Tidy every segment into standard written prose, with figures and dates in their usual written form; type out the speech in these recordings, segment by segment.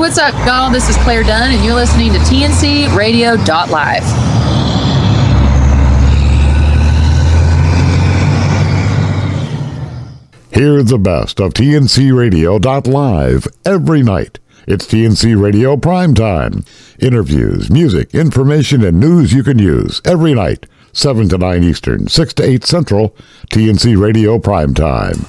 what's up, y'all? This is Claire Dunn, and you're listening to TNCRadio.live. Hear the best of TNCRadio.live every night. It's TNC Radio Primetime. Interviews, music, information, and news you can use every night. 7 to 9 Eastern, 6 to 8 Central, TNC Radio Primetime.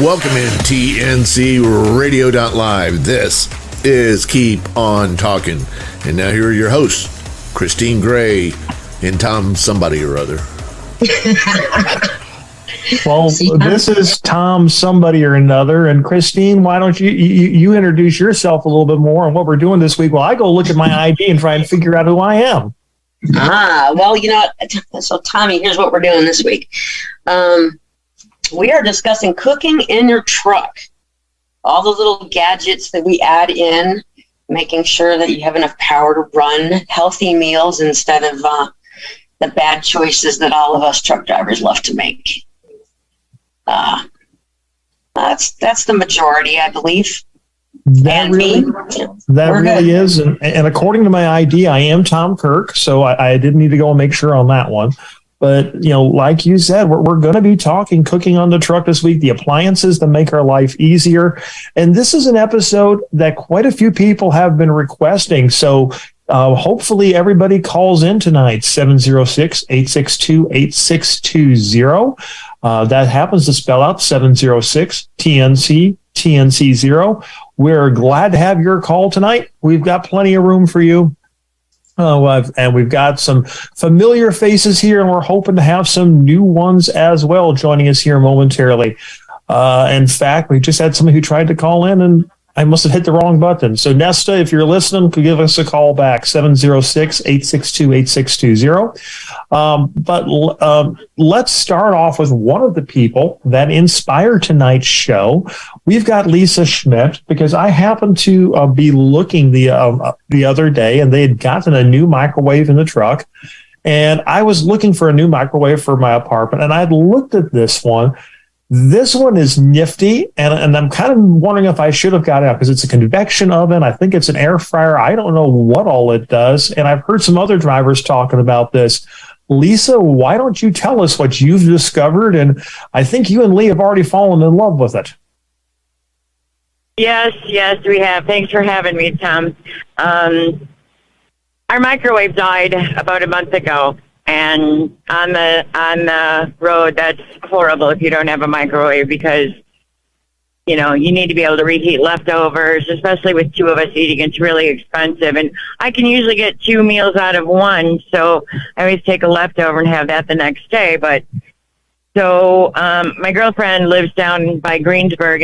Welcome in TNC Radio.live. This is Keep On Talking. And now here are your hosts, Christine Gray and Tom somebody or other. Well, this is Tom somebody or another. And Christine, why don't you introduce yourself a little bit more on what we're doing this week while I go look at my ID and try and figure out who I am. Well, so Tommy, here's what we're doing this week. We are discussing cooking in your truck. All the little gadgets that we add in, making sure that you have enough power to run healthy meals instead of the bad choices that all of us truck drivers love to make. That's the majority, I believe. That really is. And according to my ID, I am Tom Kirk, so I didn't need to go and make sure on that one. But, like you said, we're going to be talking cooking on the truck this week, the appliances that make our life easier. And this is an episode that quite a few people have been requesting. So hopefully everybody calls in tonight, 706-862-8620. That happens to spell out 706-TNC-0. We're glad to have your call tonight. We've got plenty of room for you. And we've got some familiar faces here, and we're hoping to have some new ones as well joining us here momentarily. In fact, we just had somebody who tried to call in, and I must have hit the wrong button. So, Nesta, if you're listening, could give us a call back, 706-862-8620. But let's start off with one of the people that inspired tonight's show. We've got Lisa Schmidt, because I happened to be looking the other day, and they had gotten a new microwave in the truck. And I was looking for a new microwave for my apartment, and I'd looked at this one. This one is nifty, and I'm kind of wondering if I should have got it out because it's a convection oven. I think it's an air fryer. I don't know what all it does, and I've heard some other drivers talking about this. Lisa, why don't you tell us what you've discovered? And I think you and Lee have already fallen in love with it. Yes, we have. Thanks for having me, Tom. Our microwave died about a month ago. And on the road, that's horrible if you don't have a microwave because, you need to be able to reheat leftovers, especially with two of us eating. It's really expensive. And I can usually get 2 meals out of one, so I always take a leftover and have that the next day. But so my girlfriend lives down by Greensburg,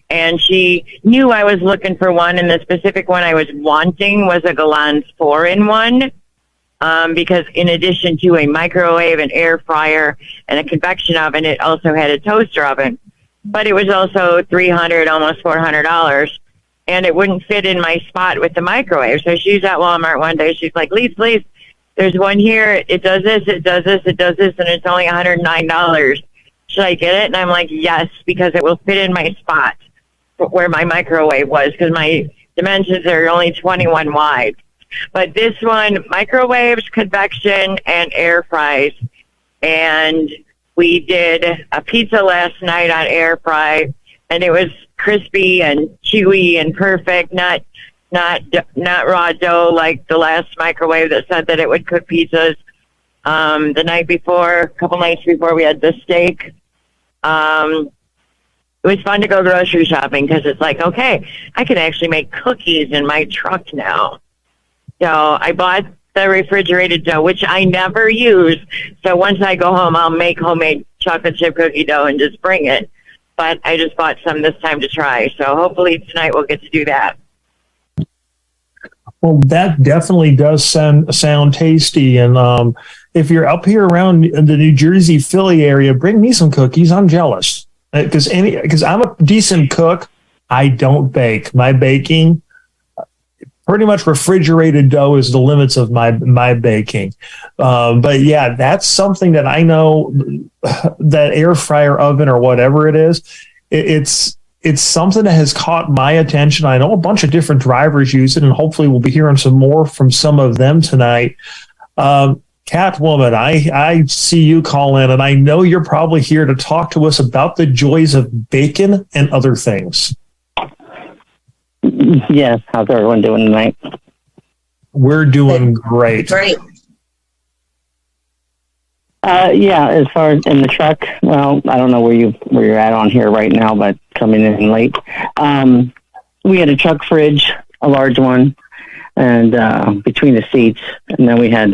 and she knew I was looking for one, and the specific one I was wanting was a Galant's 4-in-1. Because in addition to a microwave, an air fryer, and a convection oven, it also had a toaster oven. But it was also $300, almost $400, and it wouldn't fit in my spot with the microwave. So she's at Walmart one day. She's like, Lise, there's one here. It does this, it does this, it does this, and it's only $109. Should I get it? And I'm like, yes, because it will fit in my spot where my microwave was, because my dimensions are only 21 wide. But this one, microwaves, convection, and air fries. And we did a pizza last night on air fry, and it was crispy and chewy and perfect, not raw dough like the last microwave that said that it would cook pizzas. The night before, a couple nights before, we had the steak. It was fun to go grocery shopping because it's like, okay, I can actually make cookies in my truck now. So I bought the refrigerated dough, which I never use. So once I go home, I'll make homemade chocolate chip cookie dough and just bring it. But I just bought some this time to try. So hopefully tonight we'll get to do that. Well, that definitely does sound tasty. And if you're up here around the New Jersey, Philly area, bring me some cookies. I'm jealous. because I'm a decent cook. I don't bake. My baking, pretty much refrigerated dough is the limits of my baking. But yeah, that's something that I know, that air fryer oven or whatever it is, it's something that has caught my attention. I know a bunch of different drivers use it, and hopefully we'll be hearing some more from some of them tonight. Catwoman, I see you call in, and I know you're probably here to talk to us about the joys of bacon and other things. Yes. How's everyone doing tonight? We're doing great. Great. Yeah, as far as in the truck, well, I don't know where you're at on here right now, but coming in late. We had a truck fridge, a large one, and between the seats, and then we had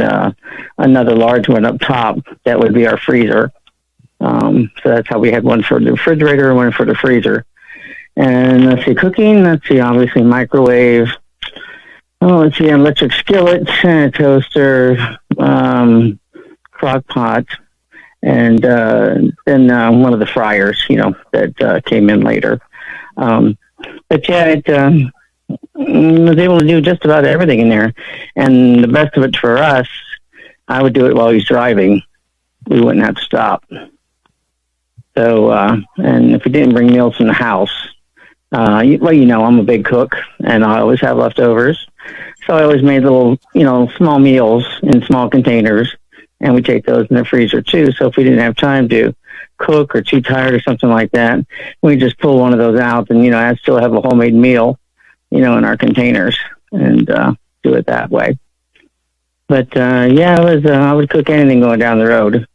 another large one up top that would be our freezer. So that's how we had one for the refrigerator and one for the freezer. And let's see, cooking, obviously microwave. Oh, let's see, electric skillet, toaster, crock pot, and then one of the fryers, that came in later. But yeah, it was able to do just about everything in there. And the best of it for us, I would do it while he's driving. We wouldn't have to stop. So, and if we didn't bring meals from the house, I'm a big cook, and I always have leftovers. So I always made little, small meals in small containers, and we take those in the freezer too. So if we didn't have time to cook or too tired or something like that, we just pull one of those out, and I still have a homemade meal, in our containers, and do it that way. But yeah, I would cook anything going down the road.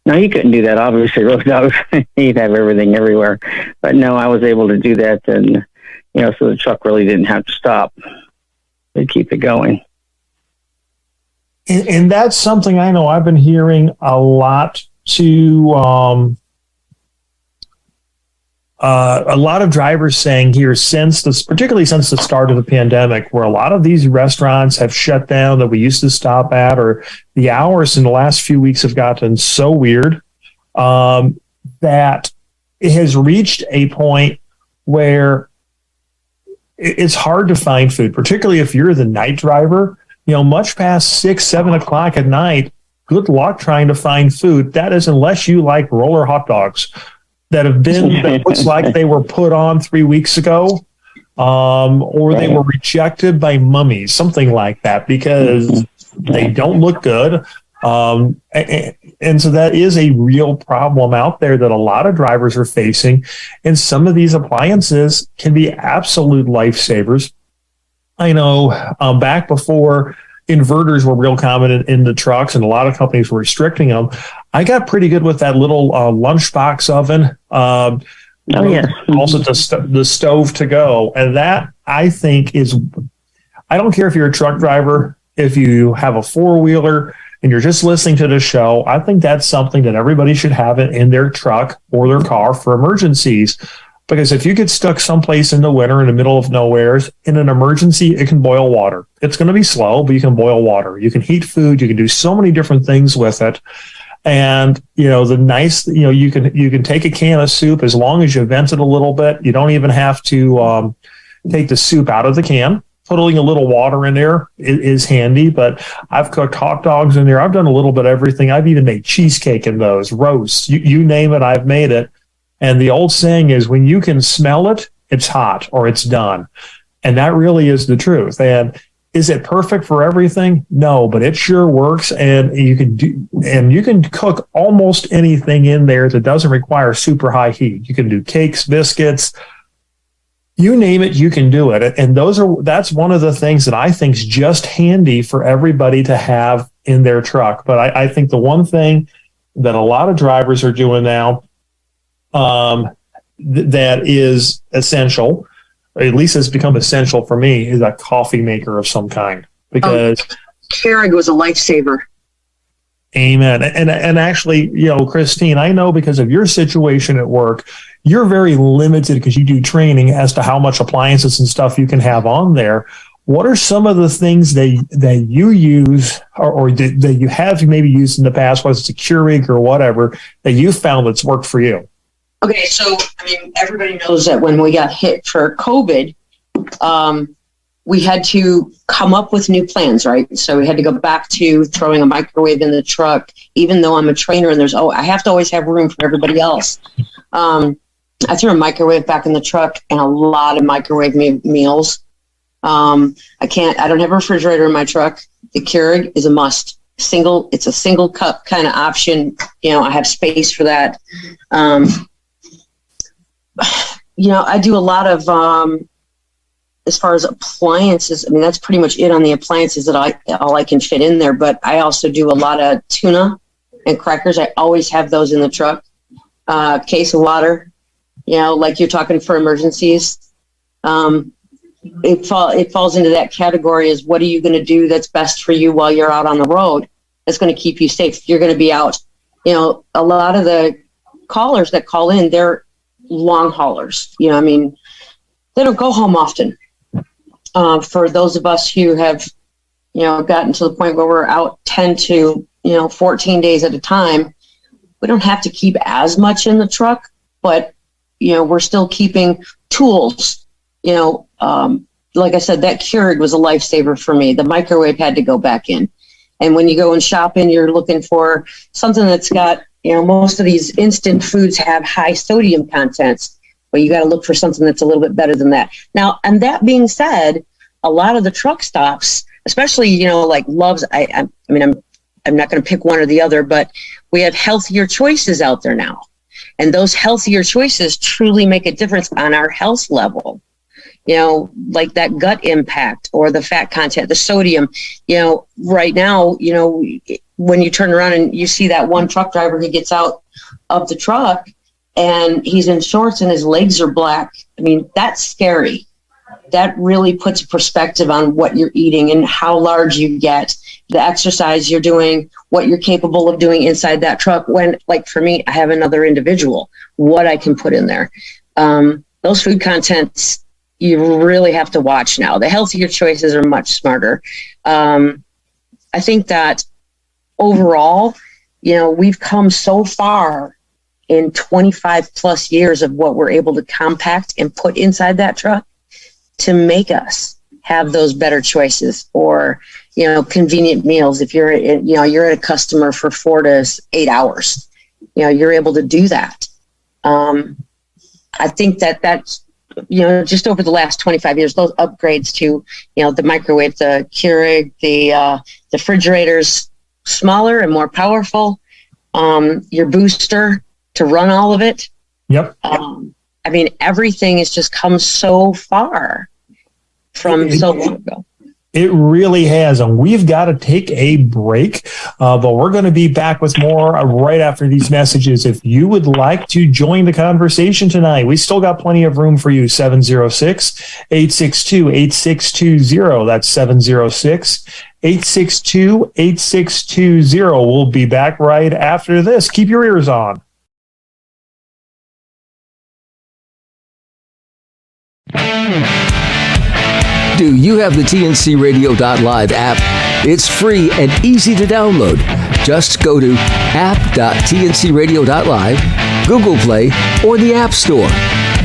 No, you couldn't do that, obviously. Road dogs, you'd have everything everywhere. But no, I was able to do that, and so the truck really didn't have to stop. They'd keep it going. And that's something I know I've been hearing a lot a lot of drivers saying here particularly since the start of the pandemic, where a lot of these restaurants have shut down that we used to stop at, or the hours in the last few weeks have gotten so weird, that it has reached a point where it's hard to find food, particularly if you're the night driver, much past 6, 7 o'clock at night. Good luck trying to find food. That is, unless you like roller hot dogs that looks like they were put on 3 weeks ago, or they were rejected by mummies, something like that, because they don't look good. And so that is a real problem out there that a lot of drivers are facing. And some of these appliances can be absolute lifesavers. I know back before inverters were real common in the trucks, and a lot of companies were restricting them, I got pretty good with that little lunchbox oven. Also the stove to go. And that, I think, I don't care if you're a truck driver, if you have a four-wheeler and you're just listening to the show, I think that's something that everybody should have it in their truck or their car for emergencies. Because if you get stuck someplace in the winter in the middle of nowhere, in an emergency, it can boil water. It's going to be slow, but you can boil water. You can heat food. You can do so many different things with it. And, you can take a can of soup as long as you vent it a little bit. You don't even have to take the soup out of the can. Putting a little water in there is handy, but I've cooked hot dogs in there. I've done a little bit of everything. I've even made cheesecake in those, roasts. You name it, I've made it. And the old saying is, when you can smell it, it's hot or it's done. And that really is the truth. And is it perfect for everything? No, but it sure works. And you can cook almost anything in there that doesn't require super high heat. You can do cakes, biscuits, you name it, you can do it. And that's one of the things that I think is just handy for everybody to have in their truck. But I think the one thing that a lot of drivers are doing now, that is essential, or at least has become essential for me, is a coffee maker of some kind. Because Keurig was a lifesaver. Amen. And actually, Christine, I know because of your situation at work, you're very limited because you do training as to how much appliances and stuff you can have on there. What are some of the things that you use or that you have maybe used in the past, whether it's a Keurig or whatever, that you found that's worked for you? Okay, so I mean, everybody knows that when we got hit for COVID, we had to come up with new plans, right? So we had to go back to throwing a microwave in the truck, even though I'm a trainer and I have to always have room for everybody else. I threw a microwave back in the truck and a lot of microwave meals. I don't have a refrigerator in my truck. The Keurig is a must. It's a single cup kind of option. I have space for that. I do a lot of, as far as appliances, I mean, that's pretty much it on the appliances that all I can fit in there. But I also do a lot of tuna and crackers. I always have those in the truck. Case of water, like you're talking for emergencies. It falls into that category as what are you going to do that's best for you while you're out on the road that's going to keep you safe. You're going to be out. A lot of the callers that call in, they're long haulers. They don't go home often. For those of us who have, gotten to the point where we're out 10 to, 14 days at a time, we don't have to keep as much in the truck, but, we're still keeping tools. Like I said, that Keurig was a lifesaver for me. The microwave had to go back in. And when you go and shopping, you're looking for something that's got, most of these instant foods have high sodium contents. Well, you got to look for something that's a little bit better than that. Now, and that being said, a lot of the truck stops, especially, like Love's, I'm not going to pick one or the other, but we have healthier choices out there now. And those healthier choices truly make a difference on our health level. Like that gut impact or the fat content, the sodium, right now, when you turn around and you see that one truck driver who gets out of the truck and he's in shorts and his legs are black. I mean, that's scary. That really puts perspective on what you're eating and how large you get, the exercise you're doing, what you're capable of doing inside that truck. When, like for me, I have another individual, what I can put in there. Those food contents, you really have to watch now. The healthier choices are much smarter. I think that overall, we've come so far in 25 plus years of what we're able to compact and put inside that truck to make us have those better choices or, convenient meals. If you're at a customer for 4 to 8 hours, you're able to do that. I think that's, just over the last 25 years, those upgrades to, the microwave, the Keurig, the refrigerators, smaller and more powerful, your booster to run all of it. Yep. Everything has just come so far from so long ago. It really has. And we've got to take a break, but we're going to be back with more right after these messages. If you would like to join the conversation tonight, we still got plenty of room for you. 706-862-8620. That's 706-862-8620. We'll be back right after this. Keep your ears on. Do you have the TNCRadio.live app? It's free and easy to download. Just go to app.tncradio.live, Google Play, or the App Store.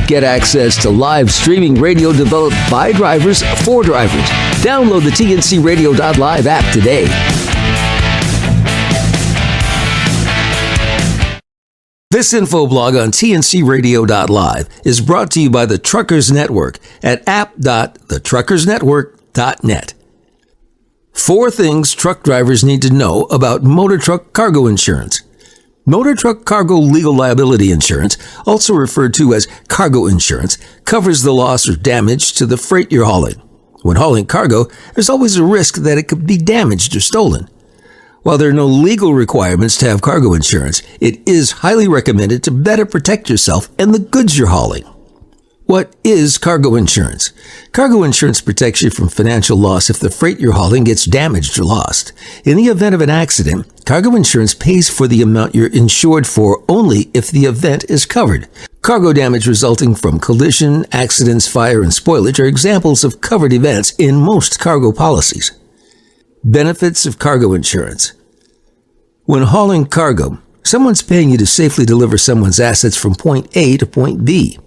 Get access to live streaming radio developed by drivers for drivers. Download the TNCRadio.live app today. This infoblog on tncradio.live is brought to you by the Truckers Network at app.thetruckersnetwork.net. 4 things truck drivers need to know about motor truck cargo insurance. Motor truck cargo legal liability insurance, also referred to as cargo insurance, covers the loss or damage to the freight you're hauling. When hauling cargo, there's always a risk that it could be damaged or stolen. While there are no legal requirements to have cargo insurance, it is highly recommended to better protect yourself and the goods you're hauling. What is cargo insurance? Cargo insurance protects you from financial loss if the freight you're hauling gets damaged or lost. In the event of an accident, cargo insurance pays for the amount you're insured for only if the event is covered. Cargo damage resulting from collision, accidents, fire, and spoilage are examples of covered events in most cargo policies. Benefits of cargo insurance. When hauling cargo, Someone's paying you to safely deliver someone's assets from point A to point B.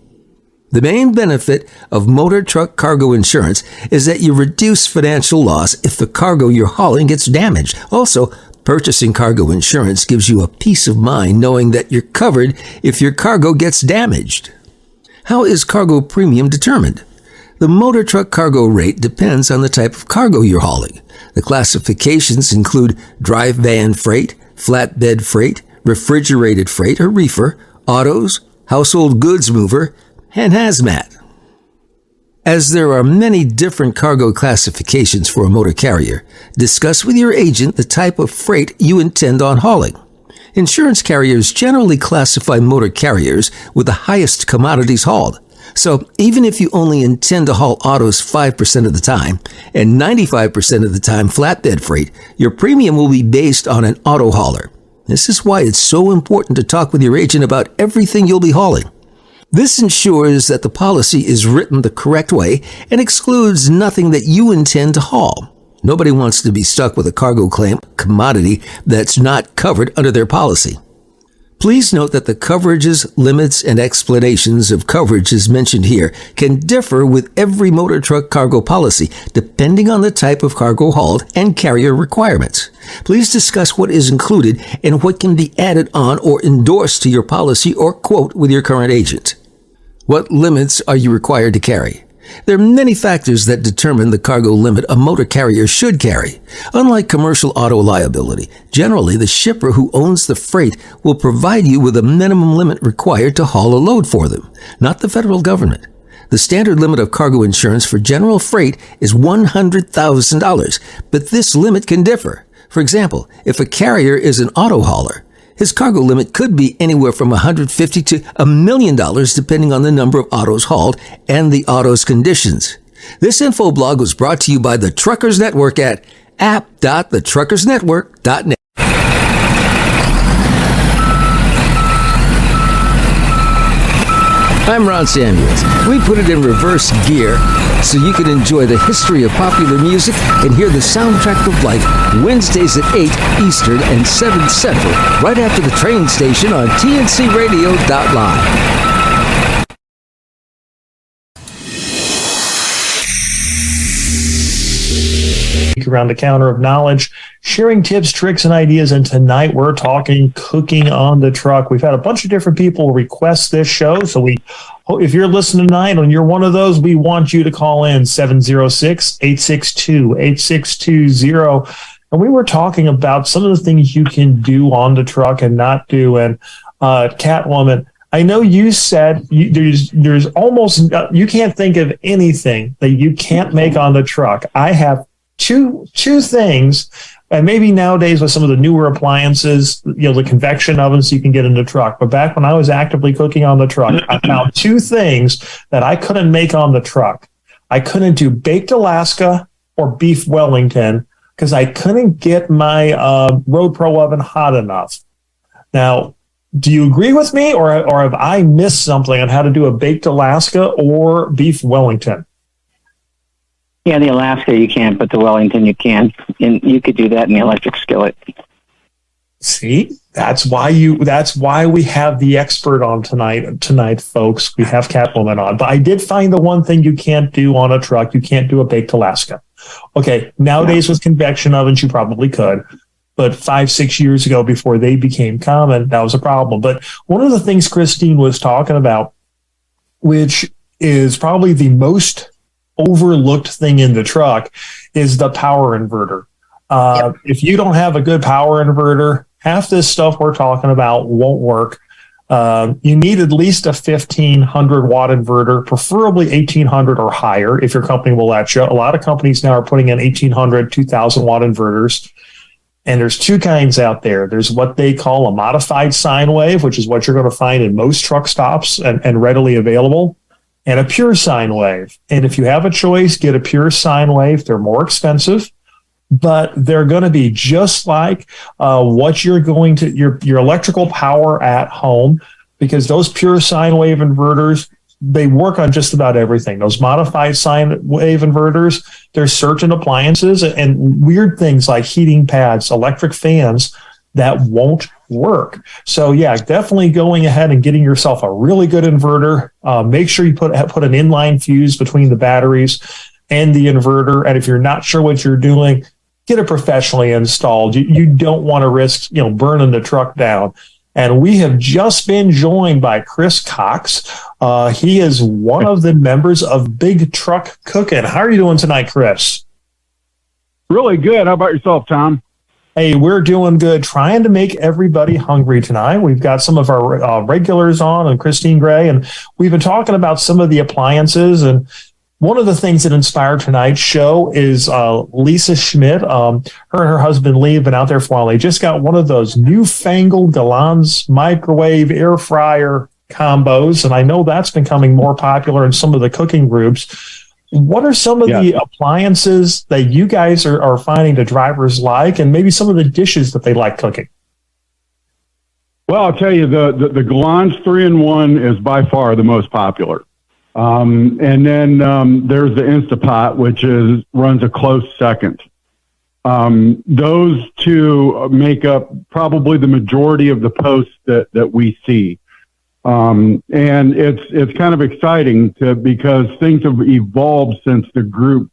The main benefit of motor truck cargo insurance is that you reduce financial loss if the cargo you're hauling gets damaged. Also, purchasing cargo insurance gives you a peace of mind knowing that you're covered if your cargo gets damaged. How is cargo premium determined? The motor truck cargo rate depends on the type of cargo you're hauling. The classifications include dry van freight, flatbed freight, refrigerated freight or reefer, autos, household goods mover, and hazmat. As there are many different cargo classifications for a motor carrier, discuss with your agent the type of freight you intend on hauling. Insurance carriers generally classify motor carriers with the highest commodities hauled. So even if you only intend to haul autos 5% of the time and 95% of the time flatbed freight, your premium will be based on an auto hauler. This is why it's so important to talk with your agent about everything you'll be hauling. This ensures that the policy is written the correct way and excludes nothing that you intend to haul. Nobody wants to be stuck with a cargo claim commodity that's not covered under their policy. Please note that the coverages, limits, and explanations of coverages mentioned here can differ with every motor truck cargo policy depending on the type of cargo hauled and carrier requirements. Please discuss what is included and what can be added on or endorsed to your policy or quote with your current agent. What limits are you required to carry? There are many factors that determine the cargo limit a motor carrier should carry. Unlike commercial auto liability, generally the shipper who owns the freight will provide you with a minimum limit required to haul a load for them, not the federal government. The standard limit of cargo insurance for general freight is $100,000, but this limit can differ. For example, if a carrier is an auto hauler, his cargo limit could be anywhere from $150,000 to $1 million depending on the number of autos hauled and the auto's conditions. This info blog was brought to you by the Truckers Network at app.thetruckersnetwork.net. I'm Ron Samuels. We put it in reverse gear so you can enjoy the history of popular music and hear the soundtrack of life Wednesdays at 8 Eastern and 7 Central right after the train station on tncradio.live. Around the counter of knowledge, sharing tips, tricks, and ideas. And tonight we're talking cooking on the truck. We've had a bunch of different people request this show. So if you're listening tonight and you're one of those, we want you to call in 706-862-8620. And we were talking about some of the things you can do on the truck and not do. And Catwoman, I know you said there's almost, you can't think of anything that you can't make on the truck. I have two things, and maybe nowadays with some of the newer appliances, the convection ovens you can get in the truck. But back when I was actively cooking on the truck, I found two things that I couldn't make on the truck. I couldn't do baked Alaska or beef Wellington because I couldn't get my Road Pro oven hot enough. Now, do you agree with me, or have I missed something on how to do a baked Alaska or beef Wellington? Yeah, the Alaska you can, but the Wellington you can. And you could do that in the electric skillet. See, that's why we have the expert on tonight, folks. We have Catwoman on. But I did find the one thing you can't do on a truck. You can't do a baked Alaska. Okay, nowadays with convection ovens, you probably could. But 5-6 years ago, before they became common, that was a problem. But one of the things Christine was talking about, which is probably the most overlooked thing in the truck, is the power inverter. If you don't have a good power inverter, half this stuff we're talking about won't work. You need at least a 1,500 watt inverter, preferably 1,800 or higher if your company will let you. A lot of companies now are putting in 1,800, 2,000 watt inverters. And there's two kinds out there. There's what they call a modified sine wave, which is what you're going to find in most truck stops and readily available, and a pure sine wave. And if you have a choice, get a pure sine wave. They're more expensive, but they're going to be just like what you're going to, your electrical power at home, because those pure sine wave inverters, they work on just about everything. Those modified sine wave inverters, there's certain appliances and weird things like heating pads, electric fans that won't work. So yeah, definitely going ahead and getting yourself a really good inverter. Make sure you put an inline fuse between the batteries and the inverter. And if you're not sure what you're doing, get it professionally installed. You don't want to risk, burning the truck down. And we have just been joined by Chris Cox. He is one of the members of Big Truck Cooking. How are you doing tonight, Chris? Really good. How about yourself, Tom? Hey, we're doing good. Trying to make everybody hungry tonight. We've got some of our regulars on, and Christine Gray, and we've been talking about some of the appliances. And one of the things that inspired tonight's show is Lisa Schmidt. Her and her husband Lee have been out there for a while. They just got one of those newfangled Galan's microwave air fryer combos, and I know that's becoming more popular in some of the cooking groups. What are some of the appliances that you guys are finding the drivers like, and maybe some of the dishes that they like cooking? Well, I'll tell you, the Galan's 3-in-1 is by far the most popular. And then there's the Instapot, which runs a close second. Those two make up probably the majority of the posts that we see. And it's kind of exciting because things have evolved since the group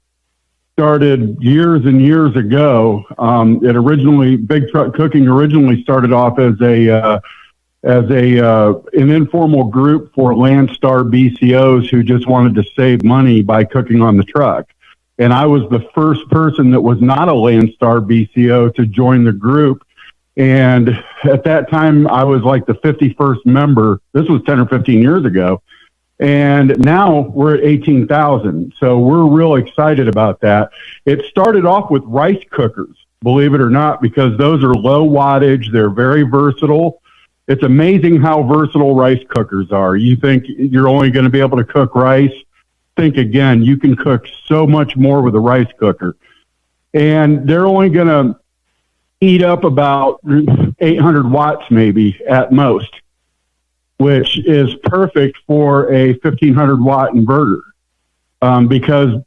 started years and years ago. Big Truck Cooking originally started off as an informal group for Landstar BCOs who just wanted to save money by cooking on the truck. And I was the first person that was not a Landstar BCO to join the group. And at that time, I was like the 51st member. This was 10 or 15 years ago. And now we're at 18,000. So we're real excited about that. It started off with rice cookers, believe it or not, because those are low wattage. They're very versatile. It's amazing how versatile rice cookers are. You think you're only going to be able to cook rice? Think again. You can cook so much more with a rice cooker. And they're only going to eat up about 800 watts maybe at most, which is perfect for a 1500 watt inverter. Because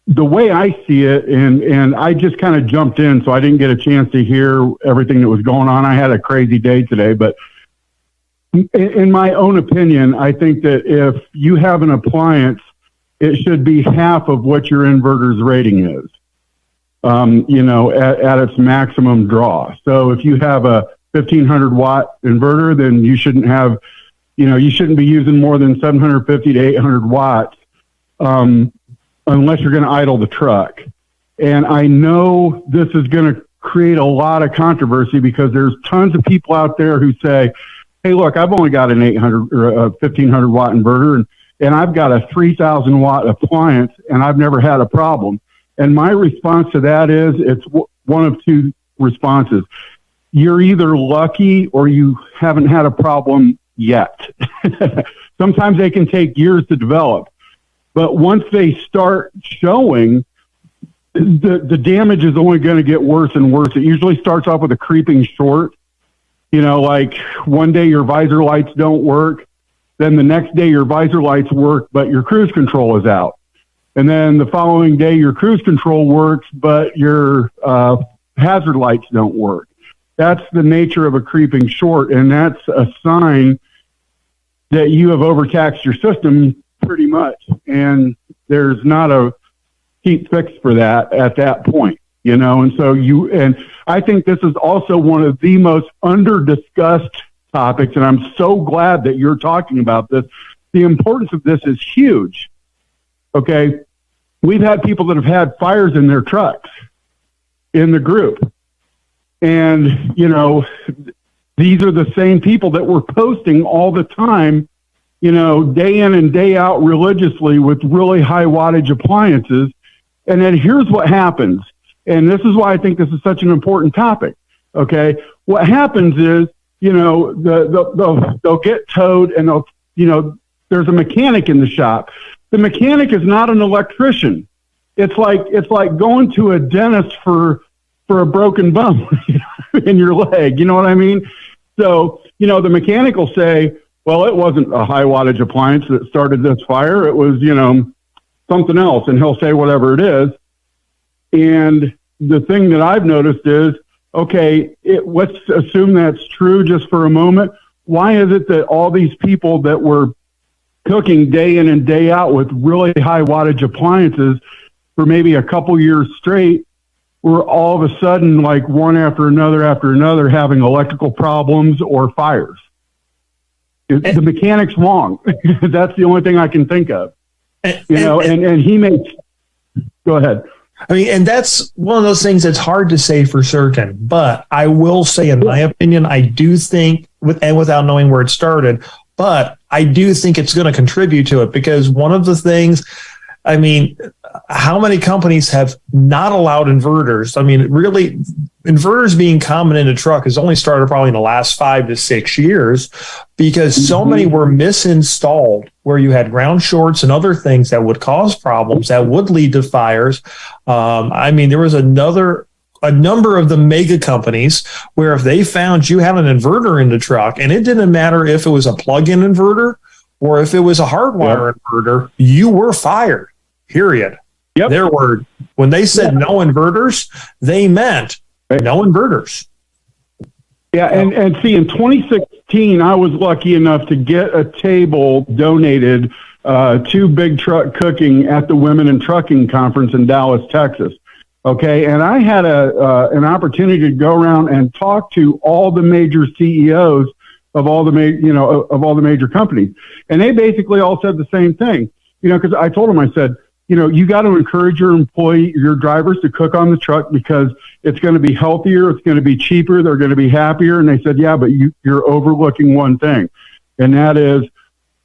the way I see it, and I just kind of jumped in, so I didn't get a chance to hear everything that was going on. I had a crazy day today, but in my own opinion, I think that if you have an appliance, it should be half of what your inverter's rating is, at its maximum draw. So if you have a 1500 watt inverter, then you shouldn't have, you shouldn't be using more than 750 to 800 watts, unless you're going to idle the truck. And I know this is going to create a lot of controversy because there's tons of people out there who say, hey, look, I've only got an 800 or a 1500 watt inverter and I've got a 3000 watt appliance and I've never had a problem. And my response to that is it's one of two responses. You're either lucky or you haven't had a problem yet. Sometimes they can take years to develop. But once they start showing, the damage is only going to get worse and worse. It usually starts off with a creeping short. Like one day your visor lights don't work. Then the next day your visor lights work, but your cruise control is out. And then the following day your cruise control works, but your hazard lights don't work. That's the nature of a creeping short, and that's a sign that you have overtaxed your system pretty much. And there's not a cheap fix for that at that point, and so and I think this is also one of the most under-discussed topics, and I'm so glad that you're talking about this. The importance of this is huge. Okay. We've had people that have had fires in their trucks in the group. And, these are the same people that were posting all the time, day in and day out religiously with really high wattage appliances. And then here's what happens. And this is why I think this is such an important topic. Okay. What happens is, they'll get towed and there's a mechanic in the shop. The mechanic is not an electrician. It's like going to a dentist for a broken bone in your leg. You know what I mean? So, the mechanic will say, well, it wasn't a high wattage appliance that started this fire. It was, something else. And he'll say whatever it is. And the thing that I've noticed is okay, let's assume that's true just for a moment. Why is it that all these people that were cooking day in and day out with really high wattage appliances for maybe a couple years straight were all of a sudden, like one after another, having electrical problems or fires? The mechanic's wrong. That's the only thing I can think of. And he makes, go ahead. I mean, and that's one of those things that's hard to say for certain. But I will say, in my opinion, I do think, without knowing where it started, but I do think it's going to contribute to it, because one of the things, I mean, how many companies have not allowed inverters? I mean, really, inverters being common in a truck has only started probably in the last 5 to 6 years, because so many were misinstalled, where you had ground shorts and other things that would cause problems that would lead to fires. I mean, there was a number of the mega companies where if they found you had an inverter in the truck, and it didn't matter if it was a plug-in inverter or if it was a hardwire inverter, you were fired. Period. Yep. There were, when they said no inverters, they meant no inverters. Yeah, and see, in 2016, I was lucky enough to get a table donated to Big Truck Cooking at the Women in Trucking Conference in Dallas, Texas. Okay, and I had an opportunity to go around and talk to all the major CEOs of all the major companies, and they basically all said the same thing. Because I told them, I said, you got to encourage your drivers to cook on the truck, because it's going to be healthier, it's going to be cheaper, they're going to be happier. And they said, yeah, but you're overlooking one thing, and that is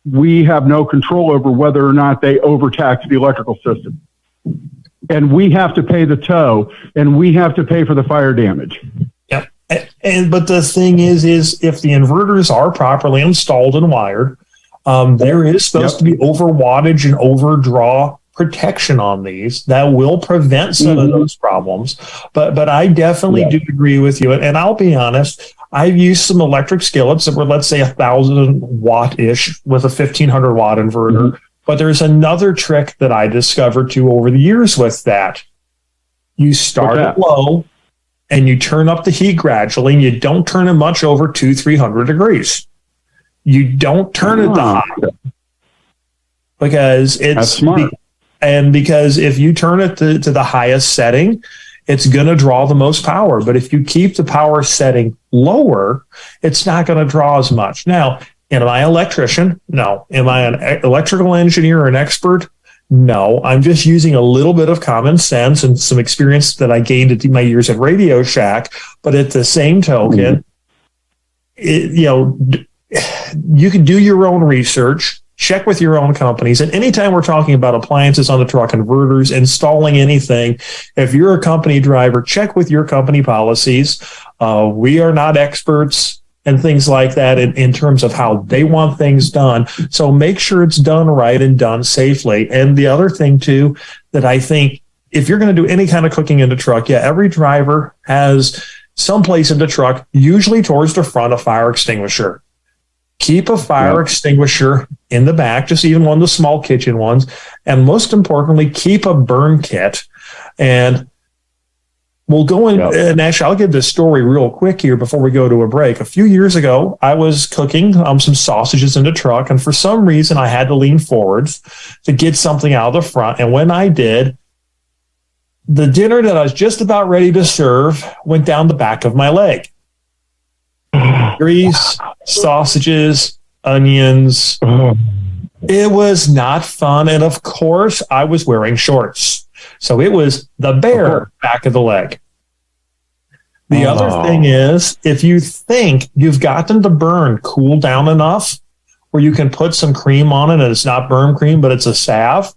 we have no control over whether or not they overtax the electrical system. And we have to pay the tow, and we have to pay for the fire damage. Yep. But the thing is if the inverters are properly installed and wired, there is supposed to be over wattage and overdraw protection on these that will prevent some of those problems. But I definitely do agree with you. And I'll be honest, I've used some electric skillets that were, let's say, 1,000 watt-ish with a 1,500 watt inverter. But there's another trick that I discovered too over the years with that. You start it low and you turn up the heat gradually, and you don't turn it much over 200-300 degrees. You don't turn it to hot, because it's smart. And because if you turn it to the highest setting, it's going to draw the most power. But if you keep the power setting lower, it's not going to draw as much. Now, am I an electrician? No. Am I an electrical engineer or an expert? No. I'm just using a little bit of common sense and some experience that I gained at my years at Radio Shack. But at the same token, you can do your own research, check with your own companies. And anytime we're talking about appliances on the truck, inverters, installing anything, if you're a company driver, check with your company policies. We are not experts and things like that in terms of how they want things done. So make sure it's done right and done safely. And the other thing too, that I think if you're going to do any kind of cooking in the truck, every driver has someplace in the truck, usually towards the front, a fire extinguisher. Keep a fire extinguisher in the back, just even one of the small kitchen ones. And most importantly, keep a burn kit. And we'll go in, and actually, I'll give this story real quick here before we go to a break. A few years ago, I was cooking some sausages in the truck, and for some reason, I had to lean forwards to get something out of the front. And when I did, the dinner that I was just about ready to serve went down the back of my leg. Grease, sausages, onions. It was not fun. And of course, I was wearing shorts. So it was the bare back of the leg. The other thing is, if you think you've gotten the burn cool down enough where you can put some cream on it and it's not burn cream, but it's a salve,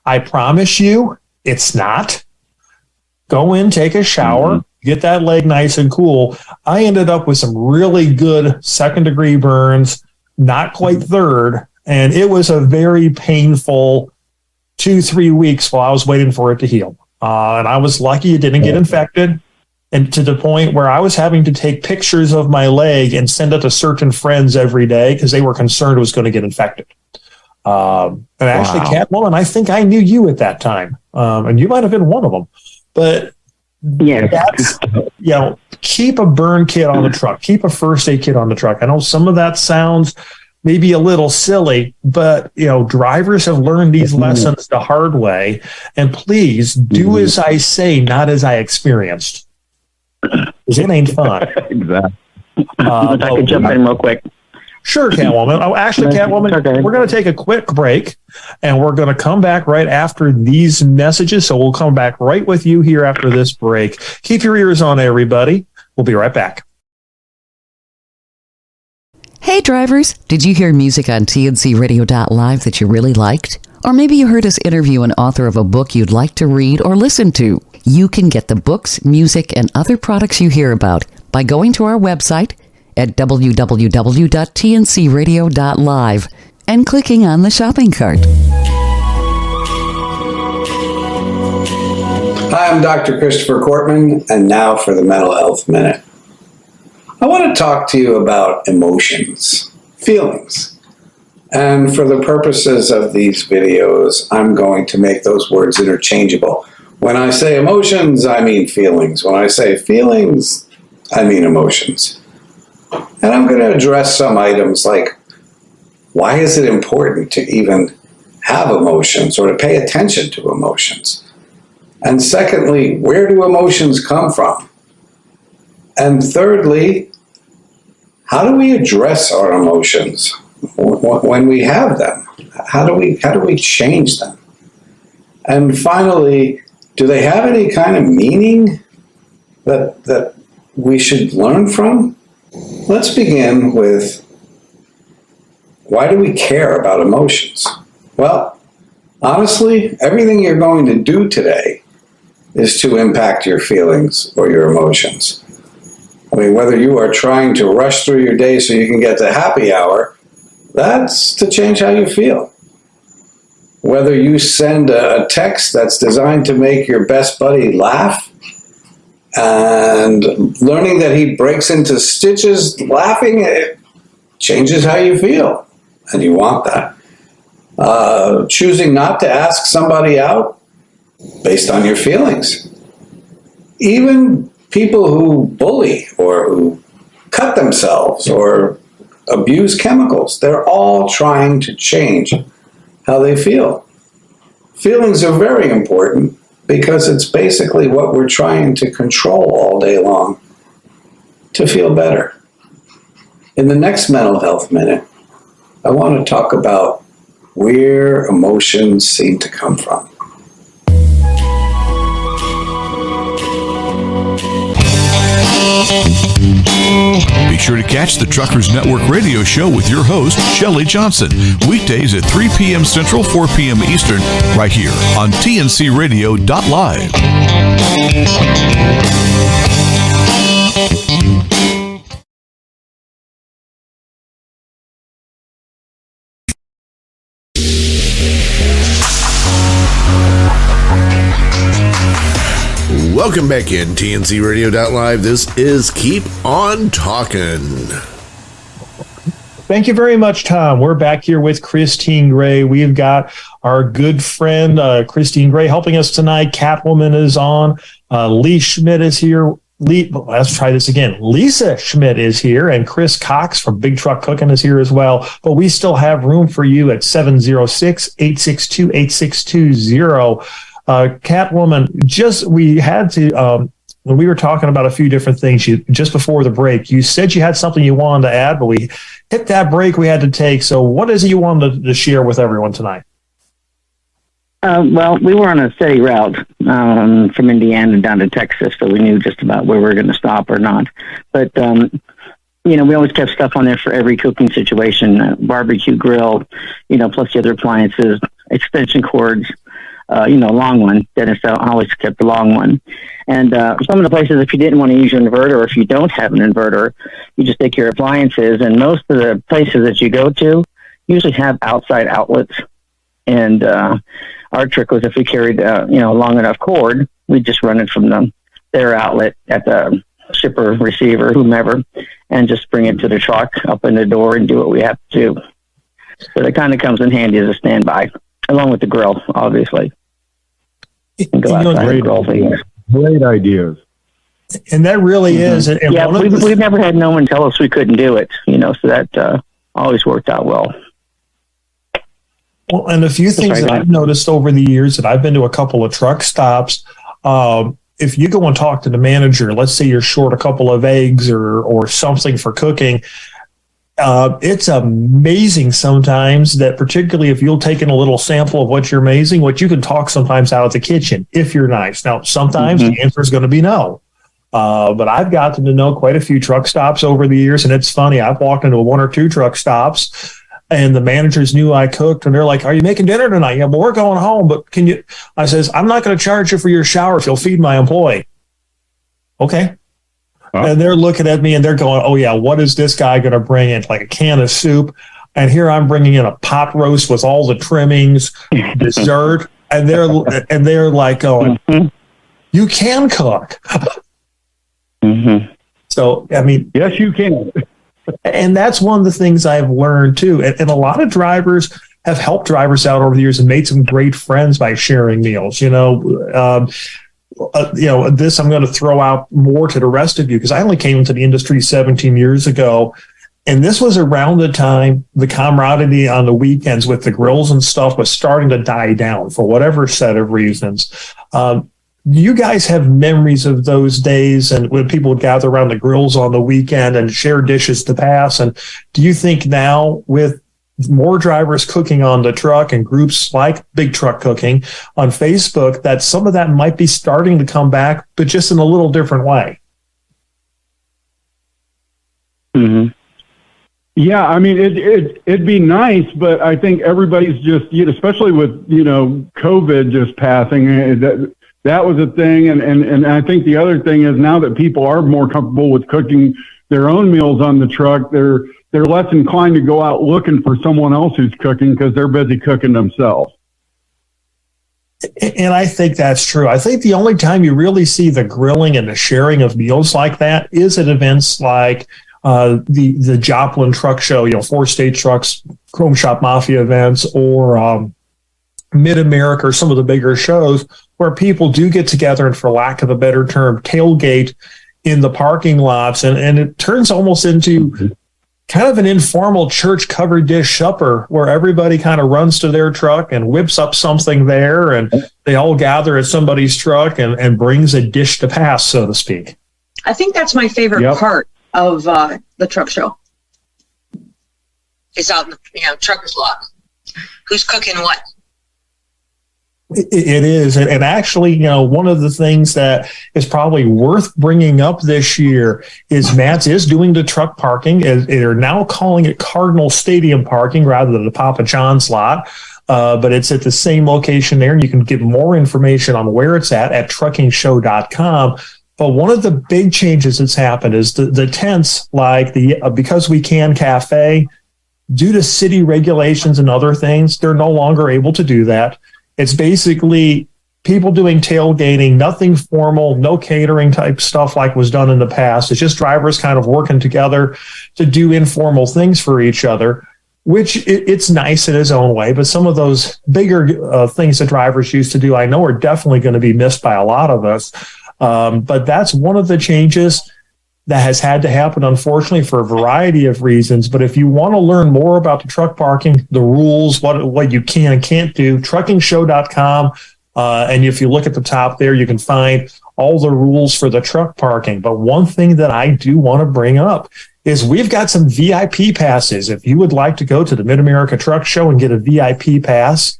I promise you it's not. Go in, take a shower, get that leg nice and cool. I ended up with some really good second-degree burns, not quite third, and it was a very painful 2-3 weeks while I was waiting for it to heal. And I was lucky it didn't get infected, and to the point where I was having to take pictures of my leg and send it to certain friends every day because they were concerned it was going to get infected. And actually, Catwoman, I think I knew you at that time, and you might have been one of them. But Yes. That's, keep a burn kit on the truck, keep a first aid kit on the truck. I know some of that sounds maybe a little silly, but drivers have learned these lessons the hard way. And please do as I say, not as I experienced. Because it ain't fun. Exactly. If I could jump in real quick. Sure, Catwoman. Oh, actually, Catwoman, we're going to take a quick break, and we're going to come back right after these messages. So we'll come back right with you here after this break. Keep your ears on, everybody. We'll be right back. Hey drivers, did you hear music on TNCRadio.live that you really liked? Or maybe you heard us interview an author of a book you'd like to read or listen to. You can get the books, music, and other products you hear about by going to our website at www.tncradio.live and clicking on the shopping cart. Hi, I'm Dr. Christopher Cortman, and now for the Mental Health Minute. I want to talk to you about emotions, feelings. And for the purposes of these videos, I'm going to make those words interchangeable. When I say emotions, I mean feelings. When I say feelings, I mean emotions. And I'm going to address some items like, why is it important to even have emotions or to pay attention to emotions? And secondly, where do emotions come from? And thirdly, how do we address our emotions when we have them? How do we change them? And finally, do they have any kind of meaning that we should learn from? Let's begin with, why do we care about emotions? Well, honestly, everything you're going to do today is to impact your feelings or your emotions. I mean, whether you are trying to rush through your day so you can get to happy hour, that's to change how you feel. Whether you send a text that's designed to make your best buddy laugh, and learning that he breaks into stitches laughing, it changes how you feel, and you want that. Choosing not to ask somebody out based on your feelings. Even people who bully or who cut themselves or abuse chemicals, they're all trying to change how they feel. Feelings are very important because it's basically what we're trying to control all day long to feel better. In the next Mental Health Minute, I want to talk about where emotions seem to come from. Be sure to catch the Truckers Network radio show with your host, Shelley Johnson, weekdays at 3 p.m. Central, 4 p.m. Eastern, right here on tncradio.live. Welcome back in tncradio.live. This is Keep On Talkin'. Thank you very much, Tom. We're back here with Christine Gray. We've got our good friend, Christine Gray, helping us tonight. Catwoman is on. Lee Schmidt is here. Let's try this again. Lisa Schmidt is here, and Chris Cox from Big Truck Cooking is here as well. But we still have room for you at 706-862-8620. Catwoman, we had to, when we were talking about a few different things just before the break, you said you had something you wanted to add, but we hit that break we had to take. So what is it you wanted to share with everyone tonight? Well, we were on a steady route from Indiana down to Texas, so we knew just about where we were going to stop or not. But, we always kept stuff on there for every cooking situation, barbecue grill, plus the other appliances, extension cords, long one. Dennis always kept the long one. And some of the places, if you didn't want to use your inverter, or if you don't have an inverter, you just take your appliances. And most of the places that you go to usually have outside outlets. And our trick was, if we carried, long enough cord, we'd just run it from their outlet at the shipper, receiver, whomever, and just bring it to the truck, up in the door, and do what we have to do. So that kind of comes in handy as a standby, along with the grill, obviously. You can go outside and grill things. great ideas. And that really is. And yeah, we've never had no one tell us we couldn't do it, so that always worked out well. Well, and a few things that I've noticed over the years that I've been to a couple of truck stops, if you go and talk to the manager, let's say you're short a couple of eggs or something for cooking, it's amazing sometimes that, particularly if you'll take in a little sample of what you can talk sometimes out of the kitchen if you're nice. Now, sometimes the answer is going to be no. But I've gotten to know quite a few truck stops over the years, and it's funny. I've walked into one or two truck stops, and the managers knew I cooked, and they're like, "Are you making dinner tonight?" Yeah, well, we're going home, but can you? I says, "I'm not going to charge you for your shower if you'll feed my employee." Okay. And they're looking at me and they're going, "Oh yeah, what is this guy going to bring in? Like a can of soup?" And here I'm bringing in a pot roast with all the trimmings, dessert, and they're like going, "You can cook." So, I mean, yes, you can. And that's one of the things I've learned too. And a lot of drivers have helped drivers out over the years and made some great friends by sharing meals. This I'm going to throw out more to the rest of you because I only came into the industry 17 years ago. And this was around the time the camaraderie on the weekends with the grills and stuff was starting to die down for whatever set of reasons. You guys have memories of those days and when people would gather around the grills on the weekend and share dishes to pass. And do you think now with more drivers cooking on the truck and groups like Big Truck Cooking on Facebook that some of that might be starting to come back, but just in a little different way? Yeah, I mean, it'd be nice, but I think everybody's just, especially with, COVID just passing, that was a thing. And I think the other thing is now that people are more comfortable with cooking their own meals on the truck, they're less inclined to go out looking for someone else who's cooking because they're busy cooking themselves. And I think that's true. I think the only time you really see the grilling and the sharing of meals like that is at events like the Joplin Truck Show, 4-state trucks, Chrome Shop Mafia events, or Mid-America, or some of the bigger shows where people do get together and, for lack of a better term, tailgate in the parking lots. And it turns almost into kind of an informal church covered dish supper where everybody kind of runs to their truck and whips up something there, and they all gather at somebody's truck and brings a dish to pass, so to speak. I think that's my favorite part of the truck show. It's out in the trucker's lot. Who's cooking what? It is. And actually, one of the things that is probably worth bringing up this year is Matt's is doing the truck parking. They're now calling it Cardinal Stadium parking rather than the Papa John's lot. But it's at the same location there. And you can get more information on where it's at truckingshow.com. But one of the big changes that's happened is the tents, like the Because We Can Cafe, due to city regulations and other things, they're no longer able to do that. It's basically people doing tailgating, nothing formal, no catering type stuff like was done in the past. It's just drivers kind of working together to do informal things for each other, which it's nice in its own way. But some of those bigger things that drivers used to do, I know, are definitely going to be missed by a lot of us. But that's one of the changes that has had to happen, unfortunately, for a variety of reasons. But if you want to learn more about the truck parking, the rules, what you can and can't do, truckingshow.com. And if you look at the top there, you can find all the rules for the truck parking. But one thing that I do want to bring up is we've got some VIP passes. If you would like to go to the Mid-America Truck Show and get a VIP pass,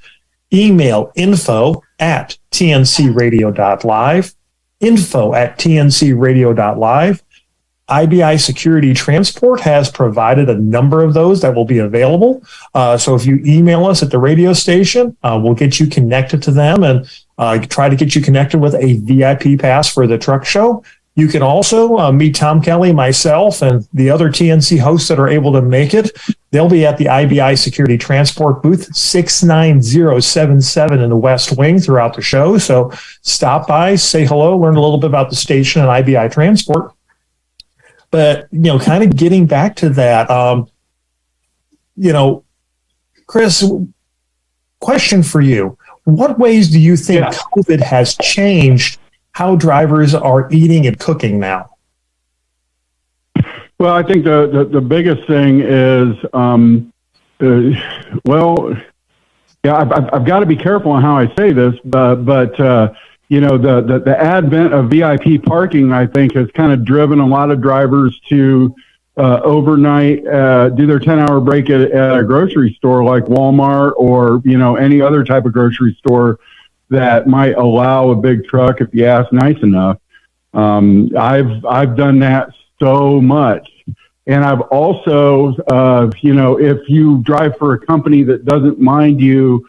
email info@tncradio.live, info@tncradio.live. IBI Security Transport has provided a number of those that will be available. So if you email us at the radio station, we'll get you connected to them and try to get you connected with a VIP pass for the truck show. You can also meet Tom Kelly, myself, and the other TNC hosts that are able to make it. They'll be at the IBI Security Transport booth 69077 in the West Wing throughout the show. So stop by, say hello, learn a little bit about the station and IBI Transport. But, kind of getting back to that, Chris, question for you. What ways do you think COVID has changed how drivers are eating and cooking now? Well, I think the biggest thing is, I've got to be careful on how I say this, but the advent of VIP parking, I think, has kind of driven a lot of drivers to overnight do their 10-hour break at a grocery store like Walmart or any other type of grocery store that might allow a big truck if you ask nice enough. I've done that so much. And I've also, if you drive for a company that doesn't mind you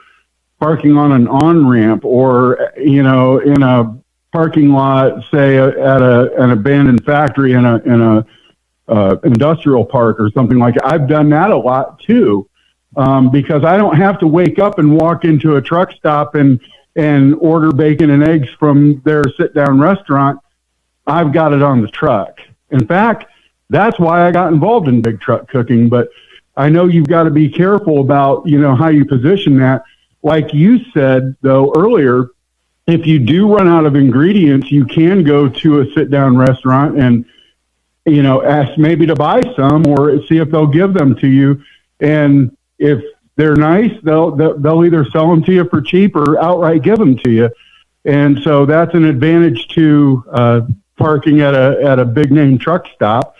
parking on an on-ramp or, in a parking lot, say at an abandoned factory in a industrial park or something like that. I've done that a lot too, because I don't have to wake up and walk into a truck stop and order bacon and eggs from their sit-down restaurant. I've got it on the truck. In fact, that's why I got involved in big truck cooking. But I know you've got to be careful about, how you position that. Like you said, though, earlier, if you do run out of ingredients, you can go to a sit-down restaurant and, ask maybe to buy some or see if they'll give them to you. And if they're nice, they'll either sell them to you for cheap or outright give them to you. And so that's an advantage to parking at a big name truck stop,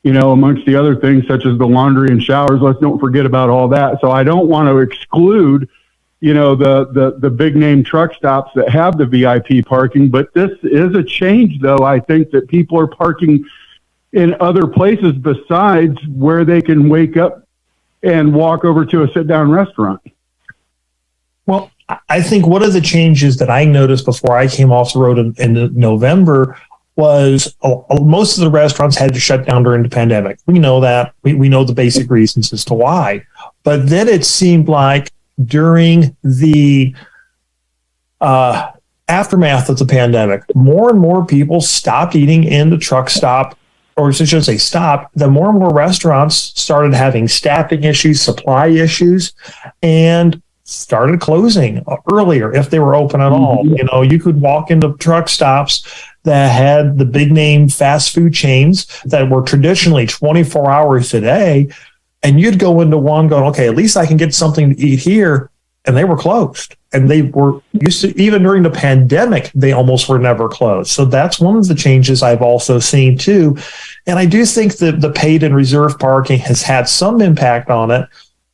amongst the other things such as the laundry and showers. Let's don't forget about all that. So I don't want to exclude, the big name truck stops that have the VIP parking. But this is a change, though. I think that people are parking in other places besides where they can wake up and walk over to a sit-down restaurant. Well, I think one of the changes that I noticed before I came off the road in November was most of the restaurants had to shut down during the pandemic. We know that. We know the basic reasons as to why. But then it seemed like during the aftermath of the pandemic, more and more people stopped eating in the truck stop, or I should say stop. The more and more restaurants started having staffing issues, supply issues, and started closing earlier if they were open at all. You could walk into truck stops that had the big name fast food chains that were traditionally 24 hours a day, and you'd go into one going, okay, at least I can get something to eat here, and they were closed. And they were used to, even during the pandemic, they almost were never closed. So that's one of the changes I've also seen too. And I do think that the paid and reserve parking has had some impact on it,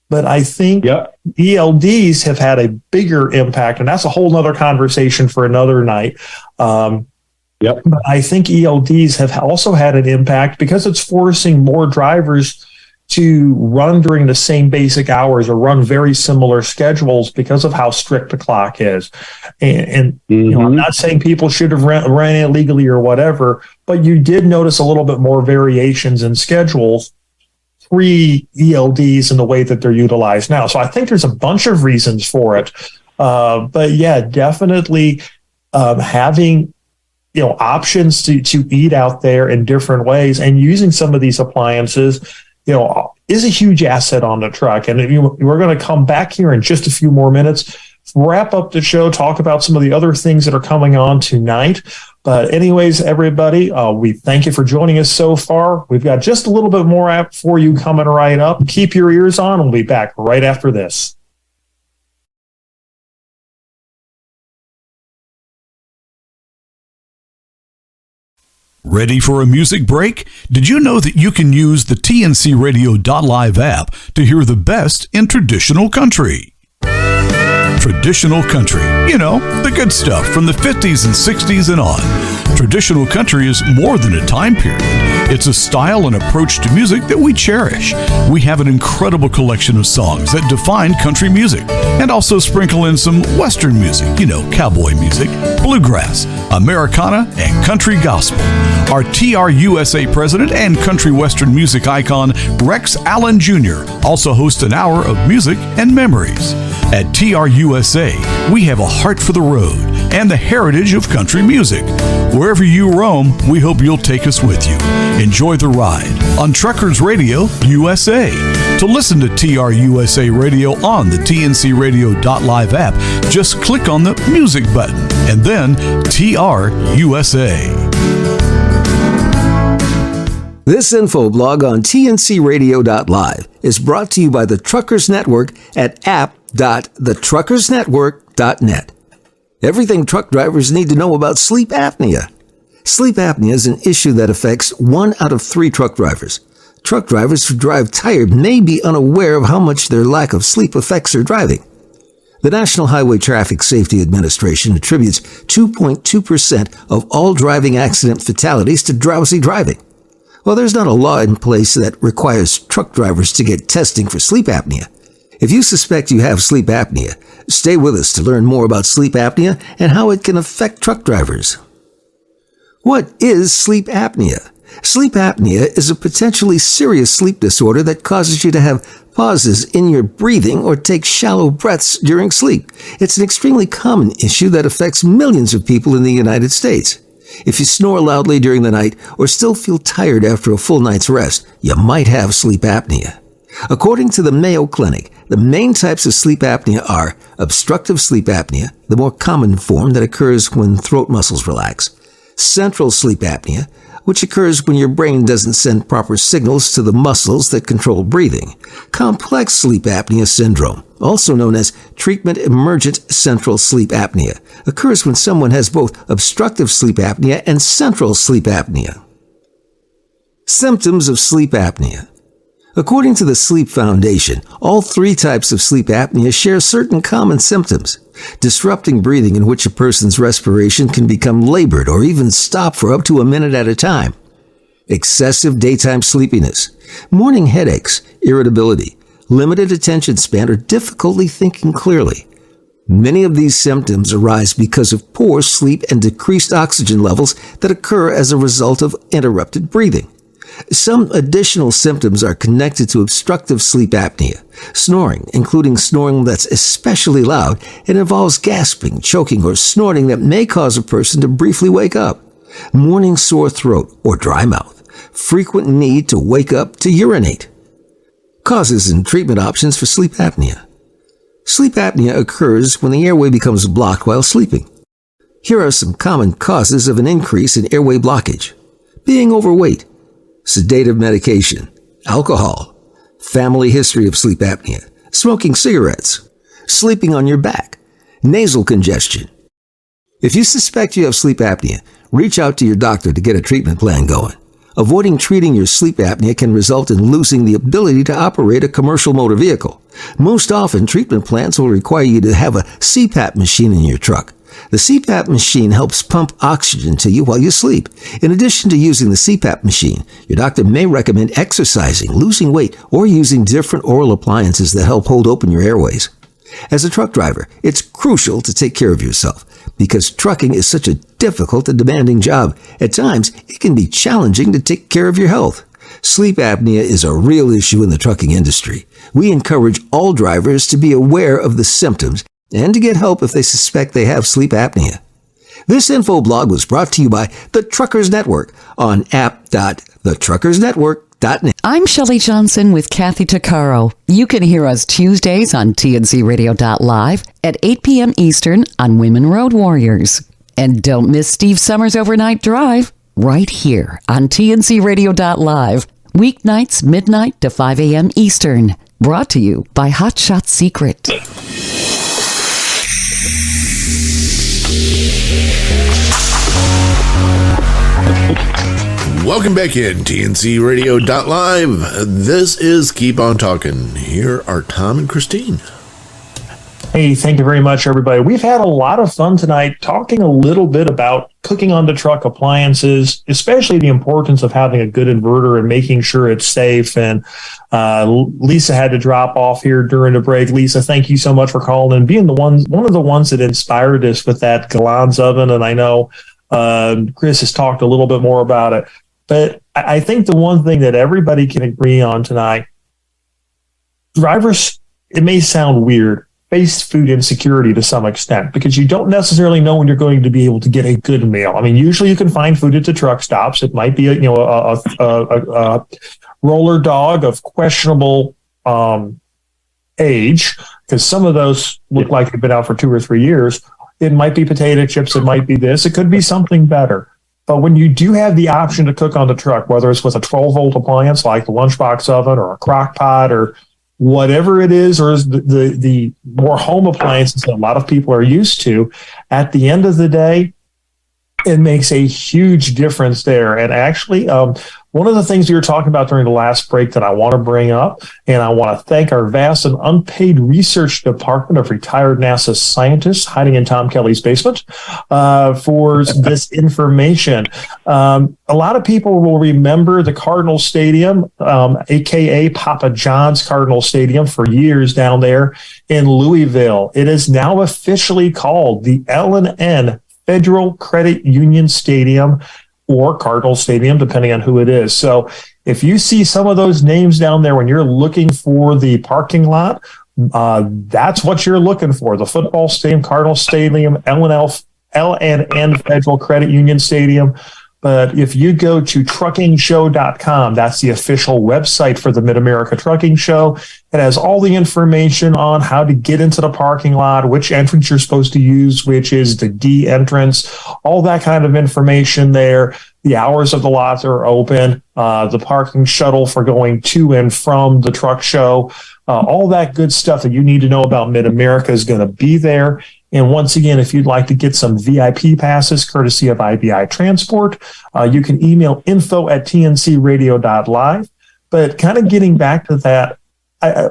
but I think ELDs have had a bigger impact, and that's a whole nother conversation for another night. But I think ELDs have also had an impact because it's forcing more drivers to run during the same basic hours or run very similar schedules because of how strict the clock is. And I'm not saying people should have ran illegally or whatever, but you did notice a little bit more variations in schedules pre-ELDs in the way that they're utilized now. So I think there's a bunch of reasons for it. But yeah, definitely having options to eat out there in different ways and using some of these appliances, is a huge asset on the truck. And we're going to come back here in just a few more minutes, wrap up the show, talk about some of the other things that are coming on tonight. But anyways, everybody, we thank you for joining us so far. We've got just a little bit more for you coming right up. Keep your ears on. We'll be back right after this. Ready for a music break? Did you know that you can use the TNCRadio.live app to hear the best in traditional country? Traditional country, the good stuff from the 50s and 60s and on. Traditional country is more than a time period. It's a style and approach to music that we cherish. We have an incredible collection of songs that define country music and also sprinkle in some Western music, cowboy music, bluegrass, Americana, and country gospel. Our TRUSA president and country Western music icon, Rex Allen Jr., also hosts an hour of music and memories. At TRUSA, we have a heart for the road and the heritage of country music. Wherever you roam, we hope you'll take us with you. Enjoy the ride on Truckers Radio USA. To listen to TRUSA Radio on the TNCRadio.live app, just click on the music button. and then TRUSA. This info blog on tncradio.live is brought to you by the Truckers Network at app.thetruckersnetwork.net. Everything truck drivers need to know about sleep apnea. Sleep apnea is an issue that affects 1 out of 3 truck drivers. Truck drivers who drive tired may be unaware of how much their lack of sleep affects their driving. The National Highway Traffic Safety Administration attributes 2.2% of all driving accident fatalities to drowsy driving. Well, there's not a law in place that requires truck drivers to get testing for sleep apnea. If you suspect you have sleep apnea, stay with us to learn more about sleep apnea and how it can affect truck drivers. What is sleep apnea? Sleep apnea is a potentially serious sleep disorder that causes you to have pauses in your breathing or take shallow breaths during sleep. It's an extremely common issue that affects millions of people in the United States. If you snore loudly during the night or still feel tired after a full night's rest, you might have sleep apnea. According to the Mayo Clinic, the main types of sleep apnea are obstructive sleep apnea, the more common form that occurs when throat muscles relax; central sleep apnea, which occurs when your brain doesn't send proper signals to the muscles that control breathing; complex sleep apnea syndrome, also known as treatment emergent central sleep apnea, occurs when someone has both obstructive sleep apnea and central sleep apnea. Symptoms of sleep apnea. According to the Sleep Foundation, all 3 types of sleep apnea share certain common symptoms: disrupting breathing, in which a person's respiration can become labored or even stop for up to a minute at a time; excessive daytime sleepiness; morning headaches; irritability; limited attention span, or difficulty thinking clearly. Many of these symptoms arise because of poor sleep and decreased oxygen levels that occur as a result of interrupted breathing. Some additional symptoms are connected to obstructive sleep apnea. Snoring, including snoring that's especially loud, it involves gasping, choking, or snorting that may cause a person to briefly wake up. Morning sore throat or dry mouth. Frequent need to wake up to urinate. Causes and treatment options for sleep apnea. Sleep apnea occurs when the airway becomes blocked while sleeping. Here are some common causes of an increase in airway blockage: being overweight, sedative medication, alcohol, family history of sleep apnea, smoking cigarettes, sleeping on your back, nasal congestion. If you suspect you have sleep apnea, reach out to your doctor to get a treatment plan going. Avoiding treating your sleep apnea can result in losing the ability to operate a commercial motor vehicle. Most often, treatment plans will require you to have a CPAP machine in your truck. The CPAP machine helps pump oxygen to you while you sleep. In addition to using the CPAP machine, your doctor may recommend exercising, losing weight, or using different oral appliances that help hold open your airways. As a truck driver, it's crucial to take care of yourself because trucking is such a difficult and demanding job. At times, it can be challenging to take care of your health. Sleep apnea is a real issue in the trucking industry. We encourage all drivers to be aware of the symptoms and to get help if they suspect they have sleep apnea. This info blog was brought to you by the Truckers Network on app.thetruckersnetwork.net. I'm Shelley Johnson with Kathy Tuccaro. You can hear us Tuesdays on tncradio.live at 8 p.m. Eastern on Women Road Warriors. And don't miss Steve Summers' Overnight Drive right here on tncradio.live, weeknights midnight to 5 a.m. Eastern. Brought to you by Hot Shot Secret. Welcome back in TNCRadio.live. This is Keep On Talking. Here are Tom and Christine. Hey, thank you very much, everybody. We've had a lot of fun tonight talking a little bit about cooking on the truck appliances, especially the importance of having a good inverter and making sure it's safe. And Lisa had to drop off here during the break. Lisa, thank you so much for calling and being one of the ones that inspired us with that Galans oven. And I know Chris has talked a little bit more about it. But I think the one thing that everybody can agree on tonight, drivers, it may sound weird, face food insecurity to some extent because you don't necessarily know when you're going to be able to get a good meal. I mean, usually you can find food at the truck stops. It might be a roller dog of questionable age because some of those look like they've been out for 2 or 3 years. It might be potato chips. It might be this. It could be something better. But when you do have the option to cook on the truck, whether it's with a 12-volt appliance like the lunchbox oven or a crock pot or whatever it is, or the more home appliances that a lot of people are used to, at the end of the day, it makes a huge difference there. And actually, one of the things we were talking about during the last break that I want to bring up, and I want to thank our vast and unpaid research department of retired NASA scientists hiding in Tom Kelly's basement for this information. A lot of people will remember the Cardinal Stadium, a.k.a. Papa John's Cardinal Stadium, for years down there in Louisville. It is now officially called the L&N Federal Credit Union Stadium, or Cardinal Stadium, depending on who it is. So if you see some of those names down there when you're looking for the parking lot, that's what you're looking for. The football stadium, Cardinal Stadium, L&N Federal Credit Union Stadium. But if you go to truckingshow.com, that's the official website for the Mid-America Trucking Show. It has all the information on how to get into the parking lot, which entrance you're supposed to use, which is the D entrance, all that kind of information there. The hours of the lots are open, the parking shuttle for going to and from the truck show, all that good stuff that you need to know about Mid-America is going to be there. And once again, if you'd like to get some VIP passes courtesy of IBI Transport, you can email info@tncradio.live. But kind of getting back to that,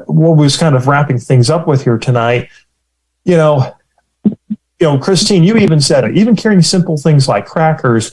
what was kind of wrapping things up with here tonight, Christine, you even said it, even carrying simple things like crackers,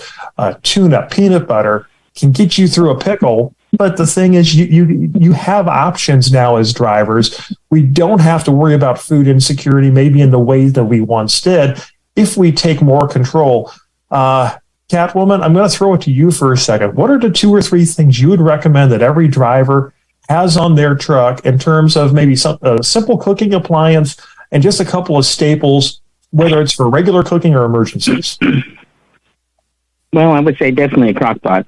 tuna, peanut butter can get you through a pickle. But the thing is, you have options now as drivers. We don't have to worry about food insecurity, maybe in the way that we once did, if we take more control. Catwoman, I'm going to throw it to you for a second. What are the 2 or 3 things you would recommend that every driver has on their truck in terms of maybe a simple cooking appliance and just a couple of staples, whether it's for regular cooking or emergencies? Well, I would say definitely a crock pot.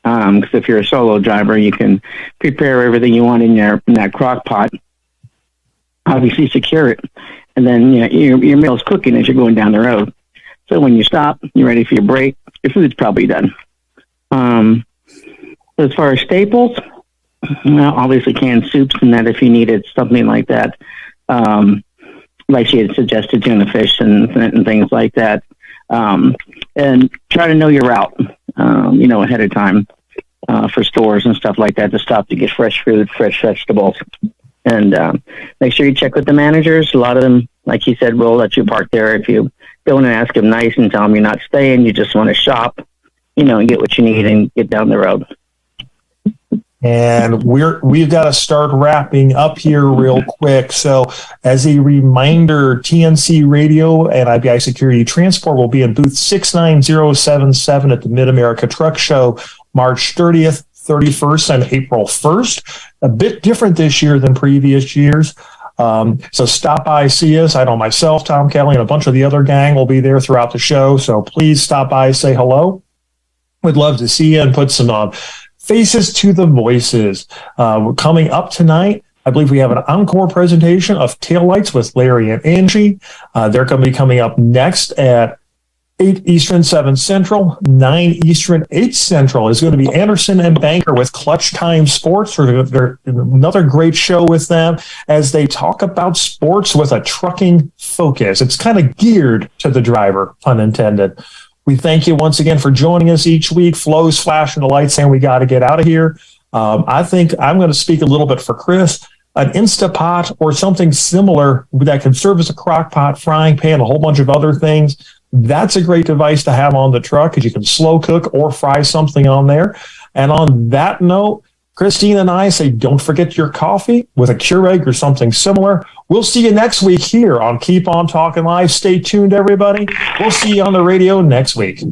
Because if you're a solo driver, you can prepare everything you want in that crock pot. Obviously, secure it, and then your meal's cooking as you're going down the road. So when you stop, you're ready for your break. Your food's probably done. As far as staples, well, obviously canned soups and that if you needed something like that, like she had suggested, tuna fish and things like that. And try to know your route, ahead of time. For stores and stuff like that to stop to get fresh food, fresh vegetables. And make sure you check with the managers. A lot of them, like he said, will let you park there if you go in and ask them nice and tell them you're not staying, you just want to shop, and get what you need and get down the road. And we've got to start wrapping up here real quick. So as a reminder, TNC Radio and IBI Security Transport will be in booth 69077 at the Mid-America Truck Show, March 30th, 31st, and April 1st. A bit different this year than previous years. So stop by, see us. I know myself, Tom Kelly, and a bunch of the other gang will be there throughout the show. So please stop by, say hello. We'd love to see you and put some faces to the voices. Coming up tonight, I believe we have an encore presentation of Taillights with Larry and Angie. They're going to be coming up next at 8 Eastern, 7 Central, 9 Eastern, 8 Central is going to be Anderson and Banker with Clutch Time Sports. They're another great show with them as they talk about sports with a trucking focus. It's kind of geared to the driver, pun intended. We thank you once again for joining us each week. Flo's flashing the lights saying we got to get out of here. I think I'm going to speak a little bit for Chris. An Instapot or something similar that can serve as a crock pot, frying pan, a whole bunch of other things. That's a great device to have on the truck because you can slow cook or fry something on there. And on that note, Christine and I say don't forget your coffee with a Keurig or something similar. We'll see you next week here on Keep On Talking Live. Stay tuned, everybody. We'll see you on the radio next week.